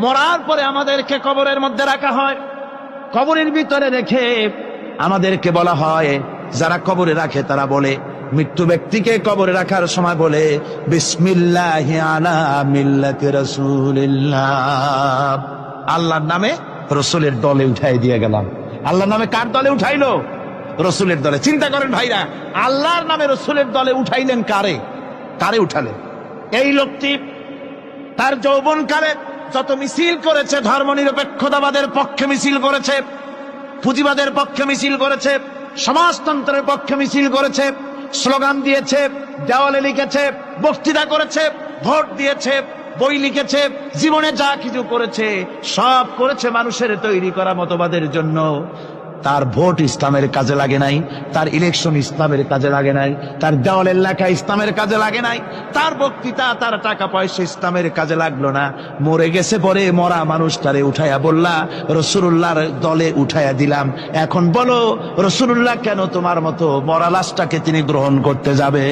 মরার পরে আমাদেরকে কবরের মধ্যে রাখা হয়, কবরের ভিতরে রেখে আমাদেরকে বলা হয়, যারা কবরে রাখে তারা বলে, মৃত্যু ব্যক্তিকে কবরে রাখার সময় বলে, বিসমিল্লাহি আলা মিল্লাতি রাসূলিল্লাহ, আল্লাহর নামে রসুলের দলে উঠাই দিয়ে গেলাম। আল্লাহর নামে কার দলে উঠাইলো? রসুলের দলে। চিন্তা করেন ভাইরা, আল্লাহর নামে রসুলের দলে উঠাইলেন কারে? কারে উঠালেন? এই লোকটি তার যৌবনকালে যত মিছিল করেছে, ধর্মনিরপেক্ষতাবাদের পক্ষে মিছিল করেছে, পুঁজিবাদের পক্ষে মিছিল করেছে, সমাজতন্ত্রের পক্ষে মিছিল করেছে, স্লোগান দিয়েছে, দেওয়ালে লিখেছে, বক্তৃতা করেছে, ভোট দিয়েছে, বই লিখেছে, জীবনে যা কিছু করেছে সব করেছে মানুষের তৈরি করা মতবাদের জন্য। তার ভোট ইসলামের কাজে লাগে নাই, তার ইলেকশন ইসলামের কাজে লাগে নাই, তার দেওয়ালের লেখা ইসলামের কাজে লাগে নাই, তার বক্তৃতা, তার টাকা পয়সা ইসলামের কাজে লাগলো না। মরে গেছে, পরে মরা মানুষটারে উঠাইয়া বললা রাসূলুল্লাহর দলে উঠাইয়া দিলাম। এখন বলো রাসূলুল্লাহ কেন তোমার মতো মরা লাশটাকে তিনি গ্রহণ করতে যাবে?